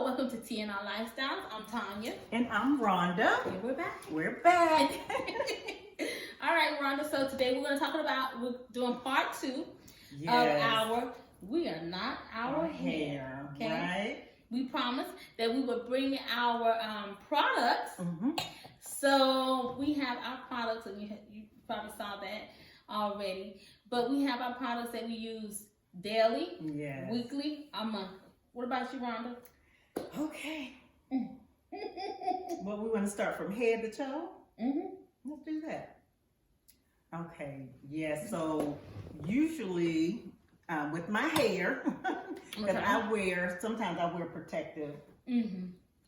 welcome to Tea and Our Lifestyles. I'm Tanya. And I'm Rhonda. And we're back. We're back. All right, Rhonda. So today we're doing part 2 of our We Are Not Our Hair. Okay? Right. We promised that we would bring our products. Mm-hmm. So we have our products, and you probably saw that already. But we have our products that we use daily, weekly, a month. What about you, Rhonda? Okay. Well, we want to start from head to toe? Mm-hmm. Let's do that. Okay. Yes. So usually with my hair, that sometimes I wear protective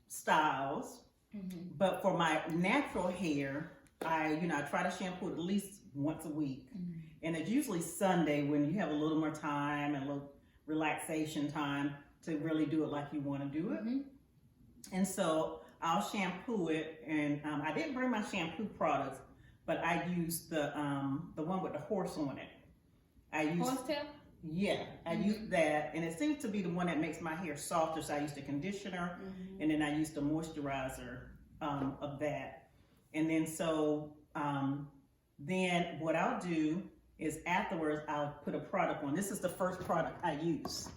styles. Mm-hmm. But for my natural hair, I try to shampoo it at least once a week. Mm-hmm. And it's usually Sunday when you have a little more time and a little relaxation time to really do it like you want to do it. Mm-hmm. And so I'll shampoo it, and I didn't bring my shampoo products, but I used the one with the horse on it. Horsetail? Yeah, I used that, and it seems to be the one that makes my hair softer. So I used the conditioner, and then I used the moisturizer of that. And then then what I'll do is afterwards I'll put a product on. This is the first product I use.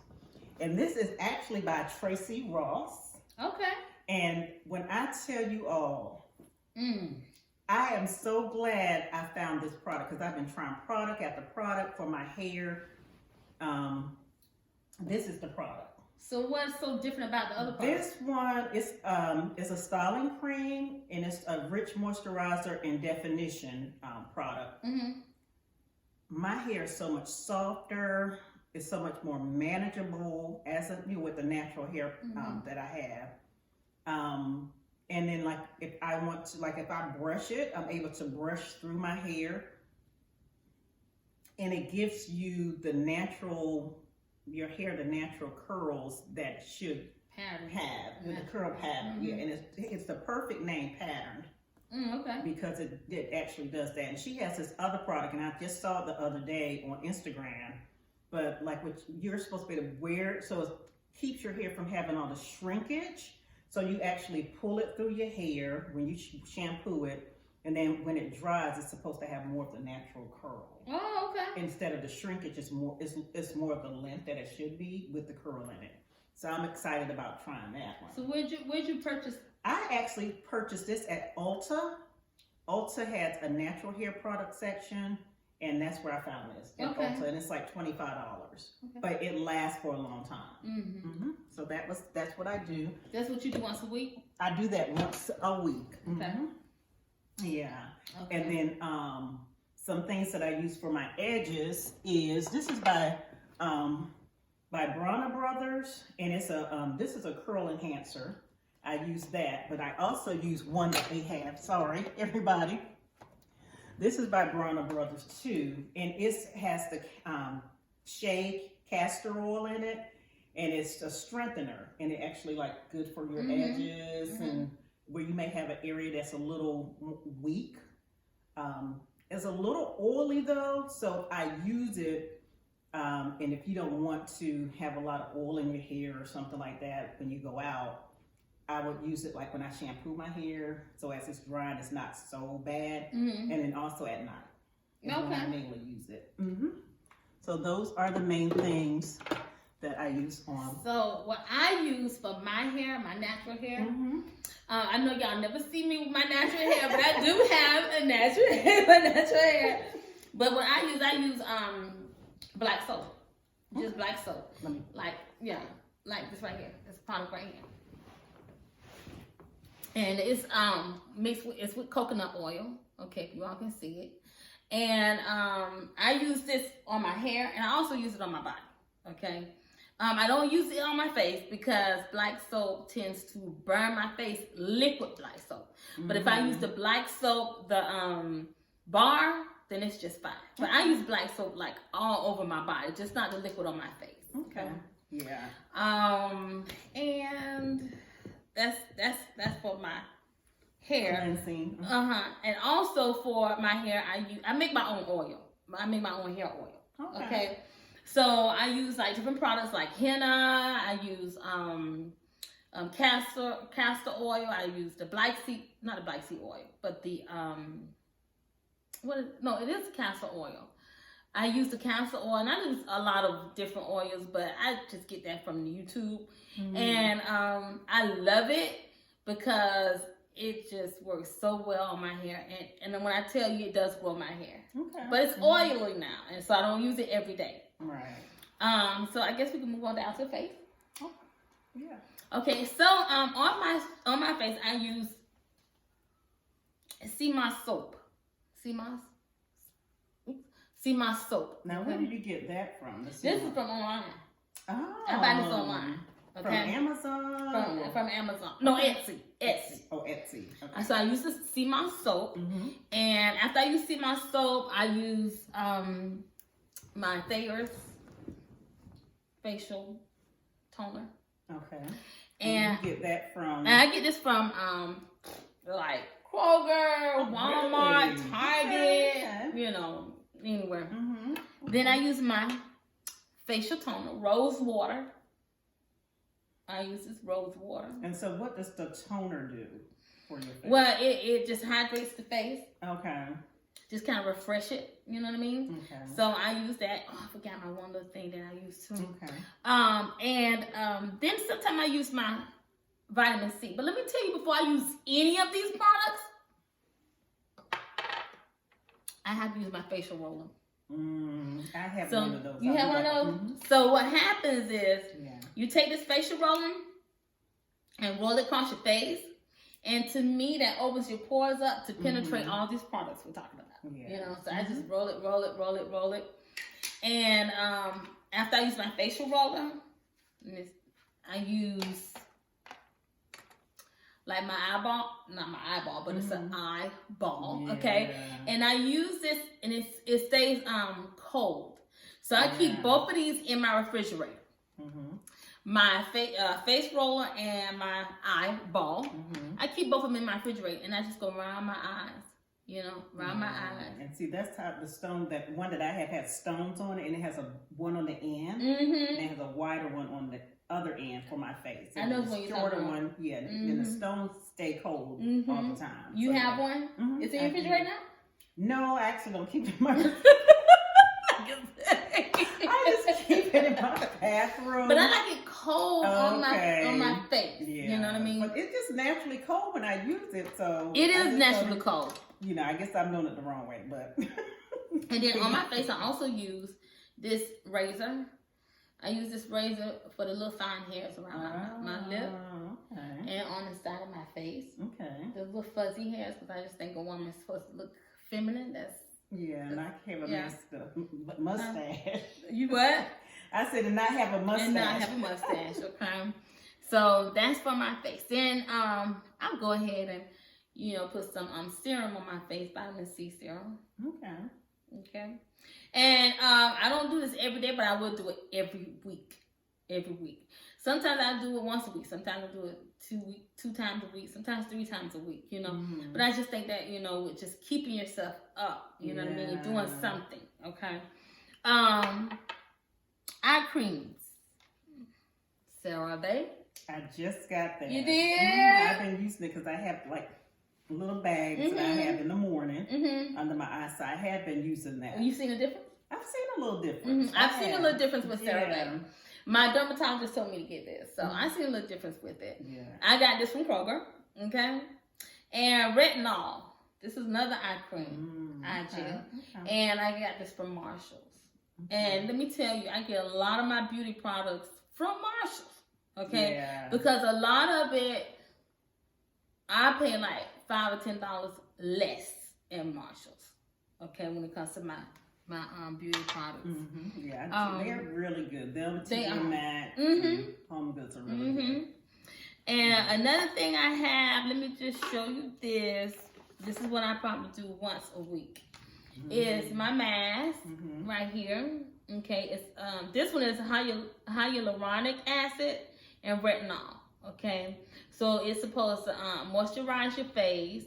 And this is actually by Tracy Ross. Okay. And when I tell you all, I am so glad I found this product because I've been trying product after product for my hair. This is the product. So what's so different about the other product? This one is a styling cream, and it's a rich moisturizer and definition product. Mm-hmm. My hair is so much softer. It's so much more manageable with the natural hair that I have. And then if I brush it, I'm able to brush through my hair, and it gives you the natural curls that should have with the curl pattern. Mm-hmm. Yeah, and it's the perfect name, patterned. Okay. Because it actually does that. And she has this other product, and I just saw it the other day on Instagram. But what you're supposed to be able to wear it, so it keeps your hair from having all the shrinkage. So you actually pull it through your hair when you shampoo it, and then when it dries, it's supposed to have more of the natural curl. Oh, okay. Instead of the shrinkage, it's more of the length that it should be with the curl in it. So I'm excited about trying that one. So where'd you purchase? I actually purchased this at Ulta. Ulta has a natural hair product section, and that's where I found this at Ulta, and it's like $25. Okay. But it lasts for a long time. Mm-hmm. Mm-hmm. So that's what I do. That's what you do once a week? I do that once a week. Okay. Mm-hmm. Yeah. Okay. And then some things that I use for my edges is this is by Bronner Brothers, and it's this is a curl enhancer. I use that, but I also use one that they have. Sorry, everybody. This is by Bronner Brothers too, and it has the Shea castor oil in it, and it's a strengthener, and it actually good for your edges and where you may have an area that's a little weak. It's a little oily though, so I use it. And if you don't want to have a lot of oil in your hair or something like that when you go out, I would use it when I shampoo my hair, so as it's drying, it's not so bad. And then also at night is when I mainly use it. So those are the main things that I use on. So what I use for my hair, my natural hair, I know y'all never see me with my natural hair, but I do have a natural hair. But what I use black soap, just black soap, like this right here, this product right here. And it's mixed with coconut oil. Okay, if you all can see it. And I use this on my hair, and I also use it on my body. Okay, I don't use it on my face because black soap tends to burn my face. Liquid black soap. But if I use the black soap, the bar, then it's just fine. But I use black soap all over my body, just not the liquid on my face. Okay. Yeah. And that's for my hair. Cleansing. And also for my hair, I make my own oil. I make my own hair oil. Okay. So I use different products like henna. I use castor oil. I use the not the black seed oil, but the it is castor oil. I use the castor oil, and I use a lot of different oils, but I just get that from YouTube. And I love it because it just works so well on my hair. And then when I tell you, it does grow my hair. Okay. But it's oily now, and so I don't use it every day. Right. So I guess we can move on down to the face. Oh, yeah. Okay, so on my face, I use Sea Moss soap. Sea Moss soap. Now, where did you get that from? This is from online. Oh. I buy this online. Okay? From Amazon? From Amazon. No, Etsy. Oh, Etsy. Okay. So I use the Sea Moss soap. And after I use Sea Moss soap, I use my Thayer's facial toner. Okay. And you get that from? I get this from like Kroger, Walmart, Really? Target, you know, anywhere. Then I use my facial toner, rose water. I use this rose water. And so what does the toner do for your face? Well, it just hydrates the face. Okay. Just kind of refresh it, you know what I mean? Okay. So I use that. Oh, I forgot my one little thing that I use too. Okay. Then sometimes I use my vitamin C. But let me tell you, before I use any of these products, I have to use my facial roller. I have one of those. You have one of those? So what happens is you take this facial roller and roll it across your face. And to me, that opens your pores up to penetrate all these products we're talking about. You know, so I just roll it. And after I use my facial roller, I use like my eyeball, not my eyeball, but it's an eyeball, okay? And I use this, and it stays cold. So I keep both of these in my refrigerator. My face roller and my eyeball. I keep both of them in my refrigerator, and I just go around my eyes. You know, around my eyes. And see, that's how the stone, that one that I have has stones on it, and it has a one on the end, and it has a wider one on the other end for my face. I know when you're shorter one, and the stones stay cold all the time. You have one? It's in your refrigerator now? No, I actually don't keep it in my I just keep it in my bathroom. But I like it cold on my face. You know what I mean? But it's just naturally cold when I use it, so it is naturally cold. You know, I guess I'm doing it the wrong way, but. And then on my face, I also use this razor. I use this razor for the little fine hairs around my lip and on the side of my face. The little fuzzy hairs, because I just think a woman is supposed to look feminine. And I have a mustache. You what? I said, and I have a mustache. And I have a mustache, okay? So that's for my face. Then I'll go ahead and, you know, put some serum on my face, vitamin C serum. Okay. And I don't do this every day, but I will do it every week. Sometimes I do it once a week. Sometimes I do it two times a week. Sometimes 3 times a week, you know. But I just think that, you know, with just keeping yourself up, you know what I mean? You're doing something, okay? Eye creams. CeraVe. I just got that. You did? I've been using it because I have like little bags that I have in the morning under my eyes. So I have been using that. You seen a difference? I've seen a little difference. I've seen a little difference with CeraVe. My dermatologist told me to get this, so I see a little difference with it. I got this from Kroger, okay? And retinol. This is another eye cream, eye gel. And I got this from Marshalls. And let me tell you, I get a lot of my beauty products from Marshalls, okay? Because a lot of it, I pay like $5 or $10 less in Marshalls, okay, when it comes to my beauty products. They're really good. They are. Max, Home Goods are really good. And another thing I have, let me just show you this. This is what I probably do once a week. Is my mask right here. Okay, it's this one is hyaluronic acid and retinol. Okay, so it's supposed to moisturize your face,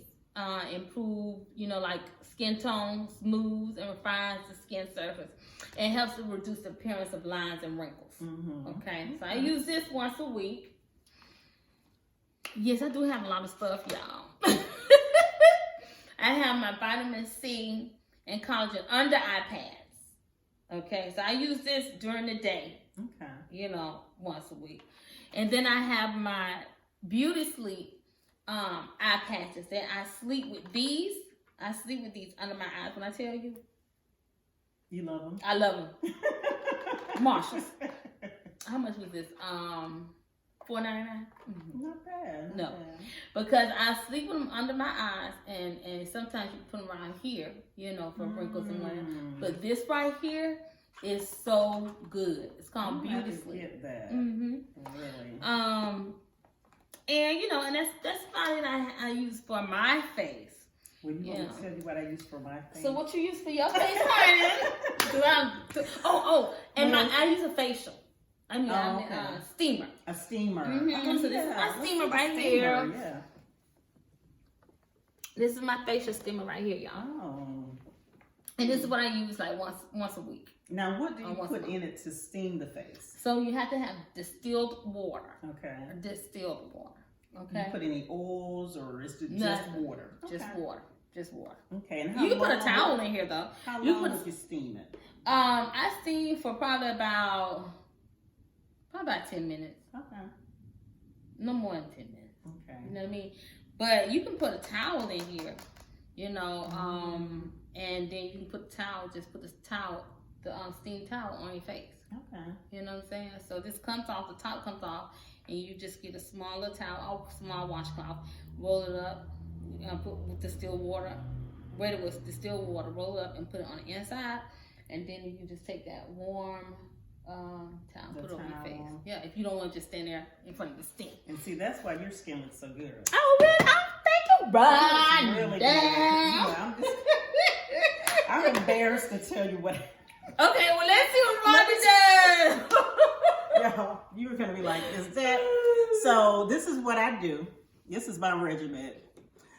improve, you know, like skin tone, smooths and refines the skin surface, and helps to reduce the appearance of lines and wrinkles. Okay, so I use this once a week. Yes, I do have a lot of stuff, y'all. I have my vitamin C and collagen under eye pads. Okay, so I use this during the day. Okay. You know, once a week. And then I have my beauty sleep eye patches. That I sleep with these. I sleep with these under my eyes. When I tell you, you love them. I love them. Marshalls. How much was this? $4.99. Not bad. No, because I sleep with them under my eyes, and sometimes you put them around here, you know, for wrinkles and whatever. But this right here is so good. It's called Beauty Sleep. Get that. Really. And you know, and that's something I use for my face. Well, you want me to tell you what I use for my face? So what you use for your face, honey? And I use a facial. I mean, a steamer. A steamer. So this is my steamer right here. Yeah. This is my facial steamer right here, y'all. Oh. And this is what I use like once a week. Now, what do you put in it to steam the face? So you have to have distilled water. Okay. Distilled water. Okay. Do you put any oils or is it just water? Just water. Just water. Okay. And you can put a towel in here though. How long would you steam it? I steam for probably about 10 minutes. Okay. No more than 10 minutes. Okay. You know what I mean? But you can put a towel in here, you know, and then you can put the towel, just put the towel, the steam towel on your face. Okay. You know what I'm saying? So this comes off, the top comes off, and you just get a smaller towel, small washcloth, roll it up, put with distilled water, wet it with distilled water, roll it up and put it on the inside, and then you can just take that warm towel, put it on your face. Yeah, if you don't want to just stand there in front of the steam. And see, that's why your skin looks so good. Oh, really? Thank you, Ron. Really good. You know, I'm embarrassed to tell you what. Okay, well, let's see what Ron does. Yo, you were gonna be like, is that? So this is what I do. This is my regimen.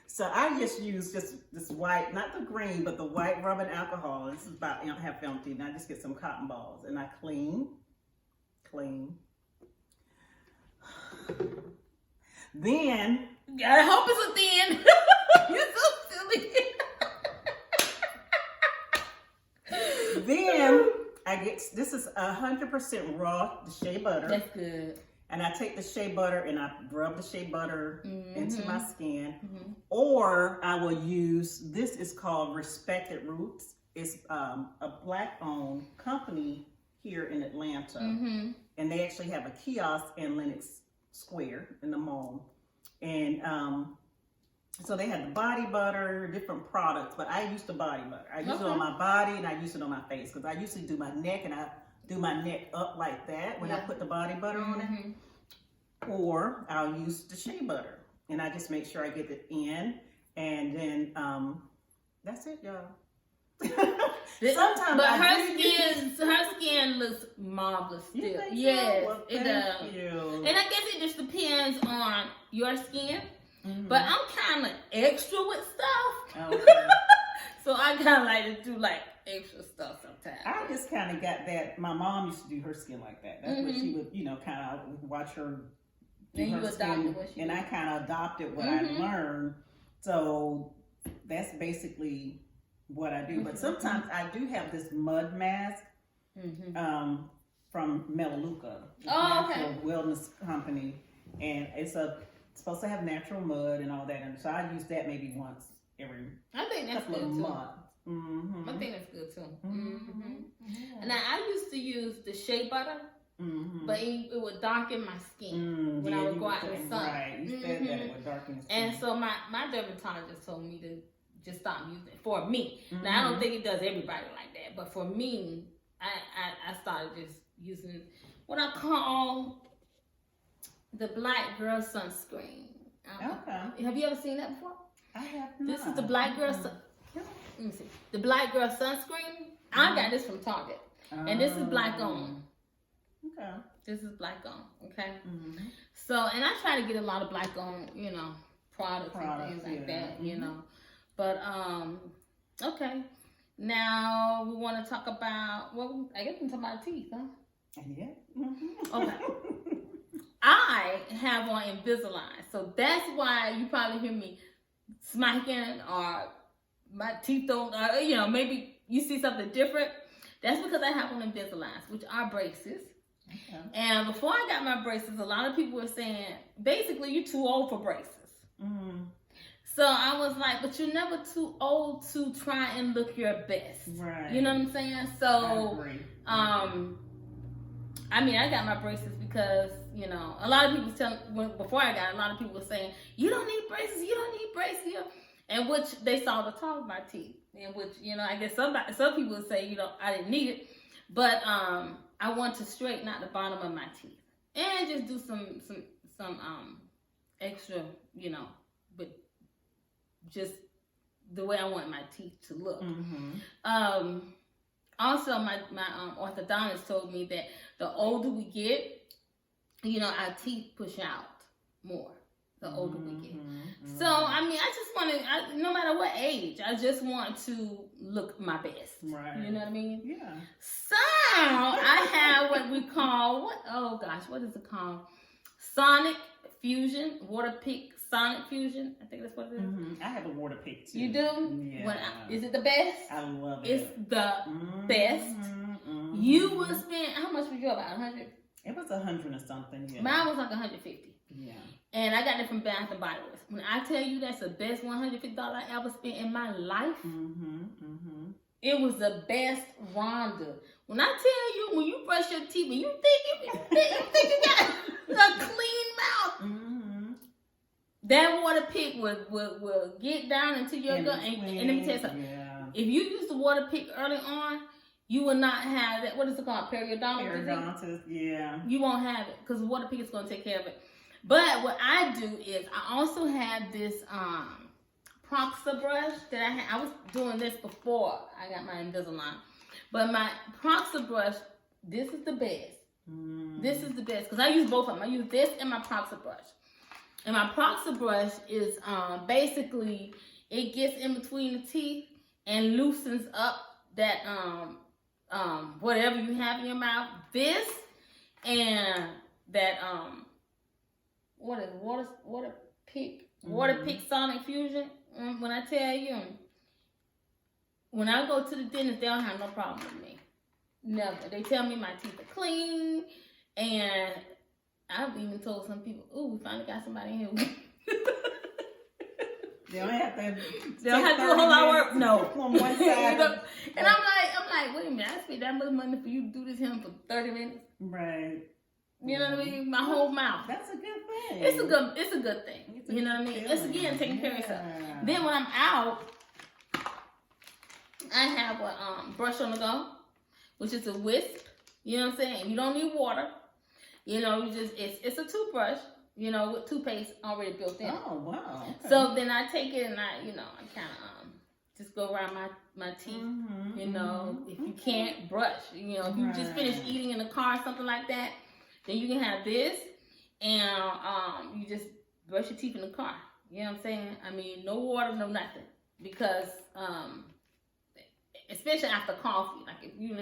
So I just use this white, not the green, but the white rubbing alcohol. This is about half empty, and I just get some cotton balls and I clean. Then I hope it's a thin. You're so silly. Then I get, this is 100% raw, the Shea Butter. That's good. And I take the Shea Butter and I rub the Shea Butter into my skin. Or I will use, this is called Respected Roots. It's a Black-owned company here in Atlanta. And they actually have a kiosk in Lenox Square in the mall. And so they have the body butter, different products, but I use the body butter. I use it on my body and I use it on my face because I usually do my neck and I do my neck up like that when I put the body butter on it. Or I'll use the Shea Butter and I just make sure I get it in, and then that's it, y'all. Sometimes, but her skin looks marvelous still. Yes, well, it does. And I guess it just depends on your skin. But I'm kind of extra with stuff. Okay. So I kind of like to do like extra stuff sometimes. I just kind of got that. My mom used to do her skin like that. That's what she would, kind of watch her do her skin. And I kind of adopted what I learned. So that's basically what I do. But sometimes I do have this mud mask from Melaleuca, natural wellness company, and it's supposed to have natural mud and all that, and so I use that maybe once every couple of months. I think that's good too. And I used to use the Shea Butter, but it would darken my skin when I would go out in the sun. Right, you said that it would darken your skin. And so my dermatologist told me to just stop using it for me. Now I don't think it does everybody like that, but for me, I started just using what I call the Black Girl Sunscreen. Okay. Have you ever seen that before? I have not. This is the Black Girl Let me see. The Black Girl Sunscreen. I got this from Target. And this is black owned. Okay. This is black owned. Okay. So, and I try to get a lot of black owned, products and things like that, But, okay. Now we want to talk about, I guess we can talk about teeth, huh? Yeah. Okay. I have on Invisalign. So that's why you probably hear me smacking or my teeth don't, maybe you see something different. That's because I have on Invisaligns, which are braces. Okay. And before I got my braces, a lot of people were saying, basically, you're too old for braces. Mm-hmm. So I was like, but you're never too old to try and look your best. Right. You know what I'm saying? So, I agree. I got my braces because, a lot of people before I got it, a lot of people were saying, you don't need braces, you don't need braces. And which they saw the top of my teeth. And which, I guess some people would say, I didn't need it. But I want to straighten out the bottom of my teeth. And just do some extra, but just the way I want my teeth to look. Mm-hmm. Also, my orthodontist told me that the older we get, our teeth push out more. The older we get. Mm-hmm. So, I just want to, no matter what age, I just want to look my best. Right. You know what I mean? Yeah. So, I have what we call, what is it called? Sonic Fusion, Water Pick Sonic Fusion. I think that's what it is. Mm-hmm. I have a water pick too. You do? Yeah. Is it the best? I love it. It's the best. Mm-hmm. You will spend, how much was yours? About 100? It was 100 or something. Yeah. Mine was like 150. Yeah. And I got it from Bath and Body Works. When I tell you that's the best $150 I ever spent in my life, it was the best Rhonda. When I tell you, when you brush your teeth, when you think you got a clean mouth, that water pick will get down into your gut. And let me tell you something. Yeah. If you use the water pick early on, you will not have that. What is it called? Periodontitis. Yeah. You won't have it because the water pick is going to take care of it. But what I do is I also have this Proxy Brush that I was doing this before I got my Invisalign. But my Proxy Brush, this is the best. This is the best because I use both of them. I use this and my Proxy Brush. And my Proxy Brush is basically, it gets in between the teeth and loosens up that whatever you have in your mouth. This and that what is water pick Sonic Fusion. When I tell you, when I go to the dentist, they don't have no problem with me. Never. They tell me my teeth are clean, and I've even told some people, "Ooh, we finally got somebody in here." They don't have to. They don't have to do a whole lot of work. No. On one side. And I'm like, wait a minute. I spent that much money for you to do this here for 30 minutes. Right. You know what I mean? My whole mouth. That's a good thing. It's a good thing. You know what I mean? It's again taking care of yourself. Then when I'm out, I have a brush on the go, which is a wisp. You know what I'm saying? You don't need water. You just it's a toothbrush. With toothpaste already built in. Oh wow. Okay. So then I take it and I kind of just go around my teeth. If you can't brush, if you just finish eating in the car or something like that. Then you can have this, and you just brush your teeth in the car. You know what I'm saying? No water, no nothing. Because, especially after coffee, like if you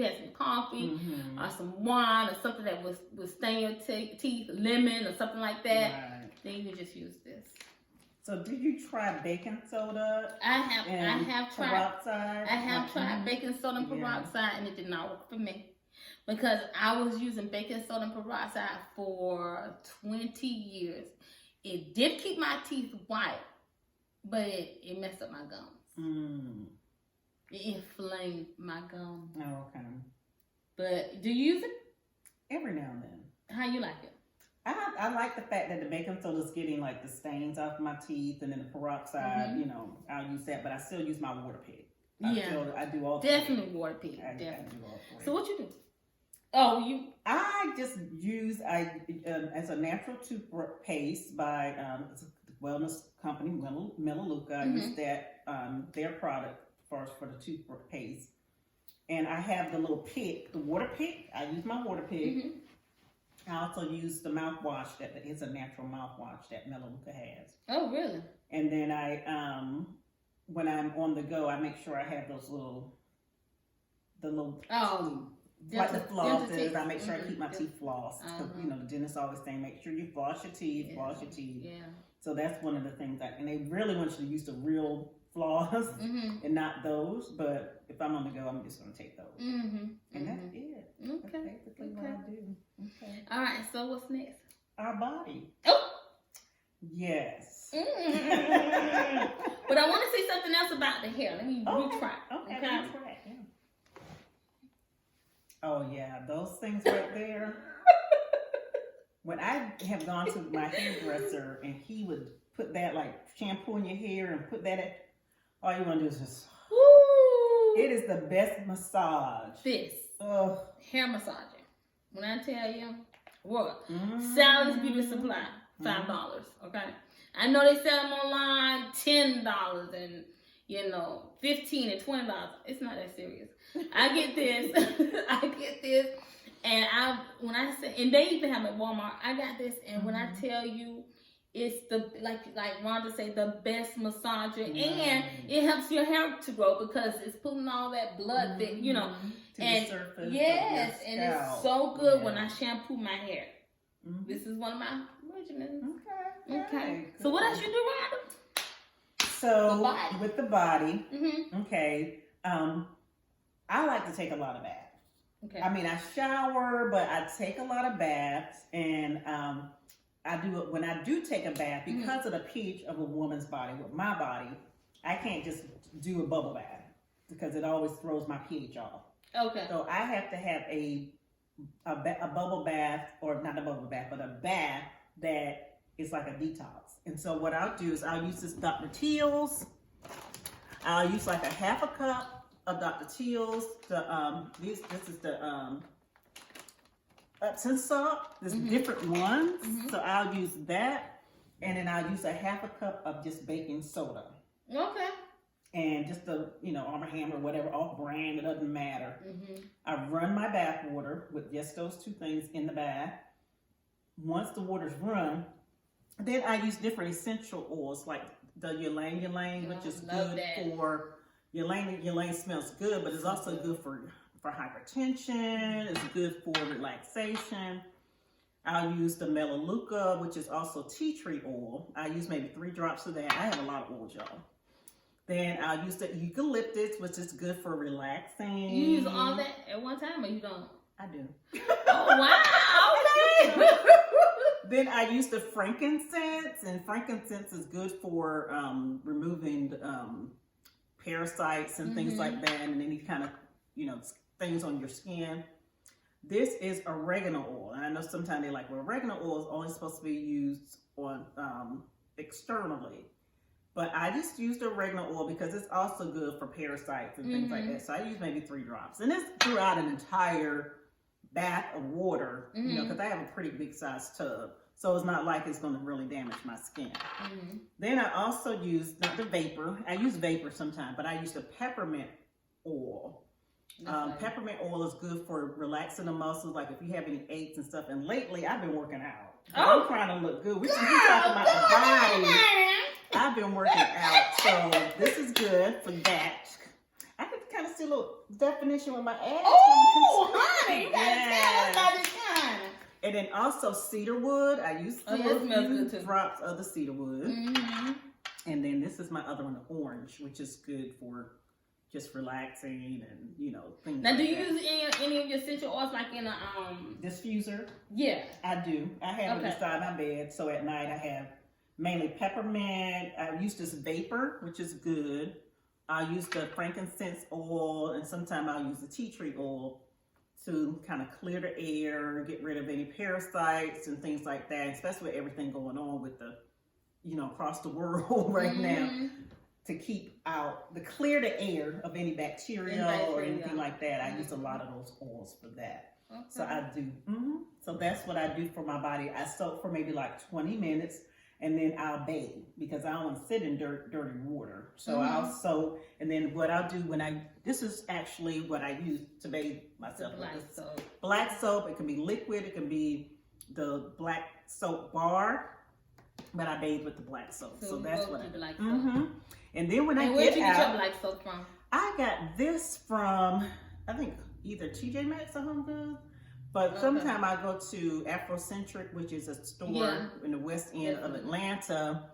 had some coffee or some wine or something that was stain your teeth, lemon or something like that, then you can just use this. So did you try baking soda? I have tried baking soda and peroxide, and it did not work for me. Because I was using baking soda and peroxide for 20 years. It did keep my teeth white, but it messed up my gums. It inflamed my gums. Oh, okay. But do you use it? Every now and then. How you like it? I like the fact that the baking soda is getting like the stains off my teeth, and then the peroxide, I'll use that, but I still use my water pick. I do all definitely water pick. Definitely. So what you do? I just use as a natural toothpaste by the wellness company Melaleuca. I use that their product first for the toothpaste, and I have the little pick, the water pick. I use my water pick. I also use the mouthwash that is a natural mouthwash that Melaleuca has. Oh, really? And then I when I'm on the go, I make sure I have the little like the floss is. I make sure I Mhm. keep my teeth flossed. 'Cause, you know, the dentist always saying, make sure you floss your teeth, floss your teeth. Yeah. So that's one of the things and they really want you to use the real floss and not those. But if I'm on the go, I'm just going to take those. And that's it. Okay. That's basically what I do. Okay. All right. So what's next? Our body. Oh. Yes. But I want to say something else about the hair. Let me retry. Okay. Yeah. Oh yeah, those things right there. When I have gone to my hairdresser and he would put that like shampoo in your hair and put that in, all you want to do is just. Woo. It is the best massage. This hair massaging. When I tell you, what? Sally's Beauty Supply, $5. Okay. I know they sell them online, $10 and $15 and $20. It's not that serious. I get this, and and they even have it at Walmart. I got this, and when I tell you, it's the like Rhonda said, the best massager, and it helps your hair to grow because it's pulling all that blood that to the surface. Yes, and it's so good when I shampoo my hair. This is one of my regimens. Okay. So what else you do, Rhonda? So with the body, I like to take a lot of baths. Okay. I mean, I shower, but I take a lot of baths, and I do it when I do take a bath because of the pH of a woman's body. With my body, I can't just do a bubble bath because it always throws my pH off. Okay. So I have to have a bubble bath, or not a bubble bath, but a bath that is like a detox. And so what I'll do is I'll use this Dr. Teal's. I'll use like a half a cup of Dr. Teal's. This is the Epsom salt. There's different ones. So I'll use that, and then I'll use a half a cup of just baking soda. Okay. And just the Arm & Hammer, whatever, off brand, it doesn't matter. I run my bath water with just those two things in the bath. Once the water's run, then I use different essential oils like the ylang, which is good for ylang smells good, but it's also good for hypertension. It's good for relaxation. I'll use the Melaleuca, which is also tea tree oil. I use maybe 3 drops of that. I have a lot of oils, y'all. Then I'll use the eucalyptus, which is good for relaxing. You use all that at one time, or you don't? I do. Oh, wow. Okay. Then I use the frankincense, and frankincense is good for removing parasites and things like that, and any kind of things on your skin. This is oregano oil, and I know sometimes they're like, well, oregano oil is only supposed to be used on externally, but I just used oregano oil because it's also good for parasites and things like that. So I use maybe 3 drops, and it's throughout an entire bath of water, because I have a pretty big size tub. So it's not like it's going to really damage my skin. Then I also use, not the vapor, I use vapor sometimes, but I use the peppermint oil. Peppermint oil is good for relaxing the muscles, like if you have any aches and stuff. And lately, I've been working out. I'm trying to look good. We talking about the body. I've been working out, so this is good for that. I can kind of see a little definition with my abs. Oh, honey, that's and then also cedarwood. I use a few drops of the cedarwood. And then this is my other one, the orange, which is good for just relaxing and things. Now, do you use any of your essential oils like in a diffuser? Yeah, I do. I have it beside my bed, so at night I have mainly peppermint. I use this vapor, which is good. I use the frankincense oil, and sometimes I'll use the tea tree oil to kind of clear the air, get rid of any parasites and things like that, especially with everything going on with the, across the world right now, to clear the air of any bacteria or anything like that. I use a lot of those oils for that. Okay. So I do. So that's what I do for my body. I soak for maybe like 20 minutes, and then I'll bathe because I don't want to sit in dirty water. So I'll soak, and then what I'll do this is actually what I use to bathe myself. Black soap. It can be liquid. It can be the black soap bar, but I bathe with the black soap. So that's what I do. And then when I get out, where'd you get your black soap from? I got this from, I think, either TJ Maxx or Home Goods. But sometime I go to Afrocentric, which is a store in the west end of Atlanta,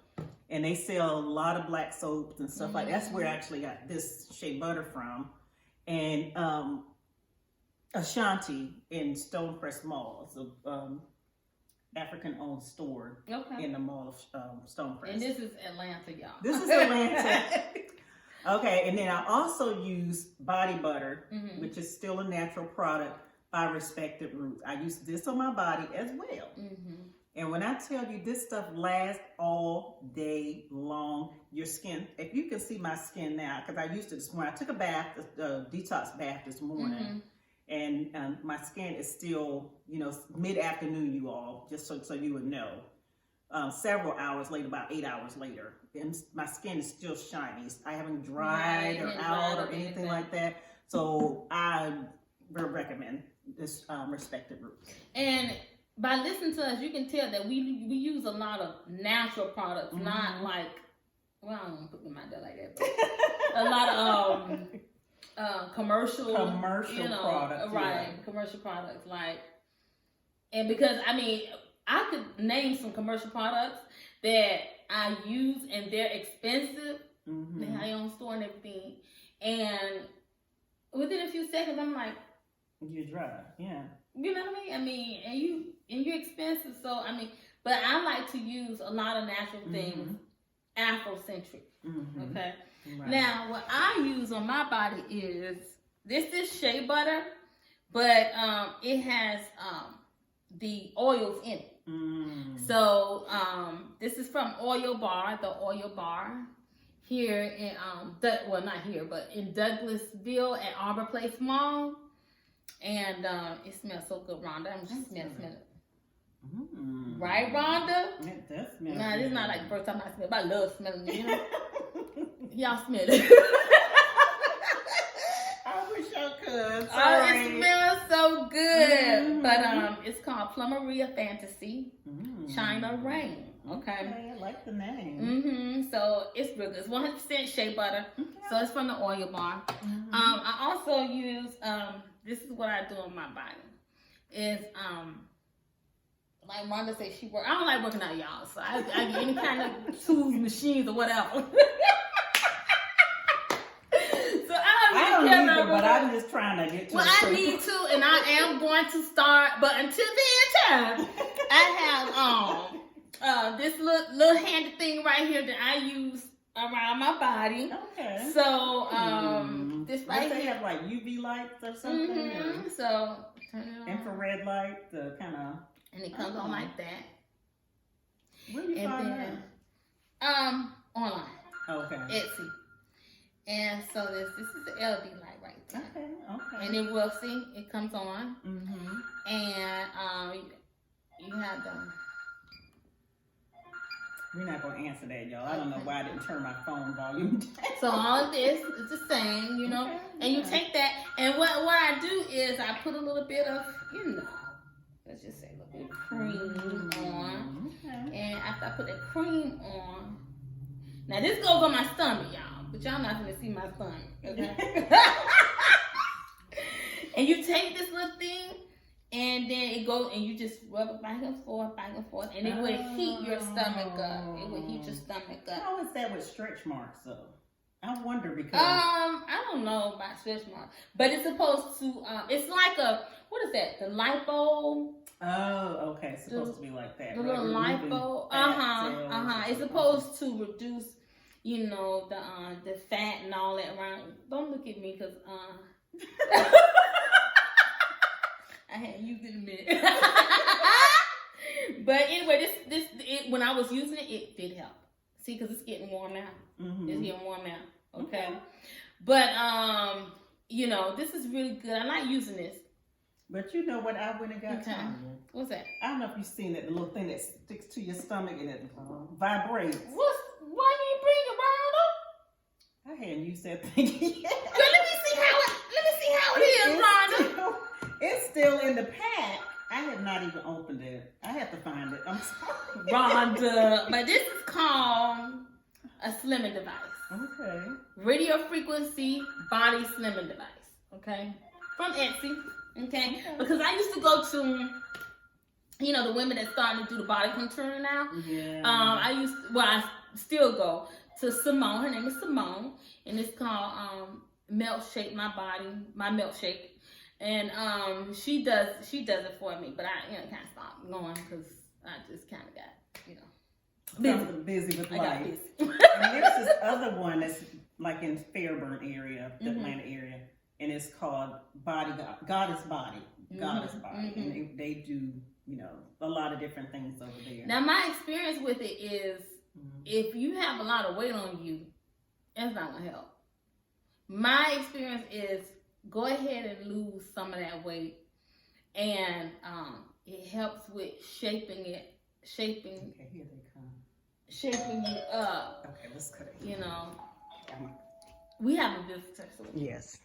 and they sell a lot of black soaps and stuff like that. That's where I actually got this Shea Butter from. And Ashanti in Stonecrest Mall. It's a African-owned store in the mall of Stonecrest. And this is Atlanta, y'all. This is Atlanta. Okay, and then I also use body butter, which is still a natural product by Respected Roots. I use this on my body as well. And when I tell you this stuff lasts all day long, your skin, if you can see my skin now, because I used it this morning. I took a bath, a detox bath this morning, and my skin is still, you know, mid-afternoon, you all, just so you would know. Several hours later, about 8 hours later, and my skin is still shiny. I haven't dried or out or anything like that. So I would recommend this Respected Roots. And by listening to us, you can tell that we use a lot of natural products, not like, well, I don't put them out there like that, but a lot of commercial products, right? Commercial products, like, and because I mean, I could name some commercial products that I use, and they're expensive. They have their own store and everything, and within a few seconds, I'm like, you're dry, yeah. You know what I mean? I mean, and you're expensive, so I mean, but I like to use a lot of natural things, Afrocentric. Okay. Right. Now, what I use on my body is Shea Butter, but it has the oils in it. So this is from Oil Bar, the Oil Bar here in well, not here, but in Douglasville at Arbor Place Mall. And it smells so good, Rhonda. I'm just smell it. Right, Rhonda? It does smell Nah, good. this is not like the first time I smell it, but I love smelling it, you know? Y'all smell it. I wish I could. Oh, it smells so good. But it's called Plumeria Fantasy China Rain. Okay. I like the name. So it's real good. It's 100% Shea Butter. So it's from the Oil Bar. I also use this is what I do on my body. Is like Rhonda said, she work. I don't like working out, y'all. So I get any kind of tools, machines, or whatever. So I don't need it, but I'm just trying to get to. Well, I need to, and I am going to start. But until then, I have this little handy thing right here that I use around my body. Okay. So this right they here have like UV lights or something. Or so turn it on. infrared light, the kind of. And it comes on like that. Where do you find that? Online. Okay. Etsy. And so this is the LED light right there. Okay. And it will see it comes on. And you have them. We're not gonna answer that, y'all. I don't know why I didn't turn my phone volume down. So all of this is the same, you know. And you take that, and what I do is I put a little bit of, let's just say a little bit of cream on. And after I put that cream on, now this goes on my stomach, y'all, but y'all not gonna see my stomach, okay? And you take this little thing, and then it goes, and you just rub it back and forth, and it will heat your stomach up. It will heat your stomach up. How is that with stretch marks, though? I wonder because. I don't know about stretch marks, but it's supposed to. It's like what is that? The lipo. Oh, okay. It's supposed to be like that. The little lipo. It's supposed to reduce, the fat and all that around. Don't look at me, cause I hadn't used it in a minute. But anyway, this when I was using it, it did help. See, because it's getting warm now. It's getting warm now. Okay. But this is really good. I like using this. But you know what I went and got? What's that? I don't know if you've seen that, the little thing that sticks to your stomach and it vibrates. Why do you bring it, Rhonda? I hadn't used that thing yet. But let me see how it is, Rhonda. It's still in the pack. I have not even opened it. I have to find it. I'm sorry. Rhonda. But this is called a slimming device. Okay. Radio frequency body slimming device. Okay. from Etsy. Okay, because I used to go to, you know, the women that's starting to do the body contouring now. Yeah. I still go to Simone. Her name is Simone, and it's called Milkshake My Body, My Milkshake. And she does it for me, but I kind of stopped going because I just kind of got busy with I life. got busy. And there's this other one that's like in Fairburn area, the Atlanta area, and it's called Goddess Body, and they do, you know, a lot of different things over there. Now my experience with it is, if you have a lot of weight on you, it's not gonna help. My experience is, go ahead and lose some of that weight, and it helps with shaping. Okay, here they come. Shaping you up. Okay, let's cut it. You know, we have a visitor. So yes.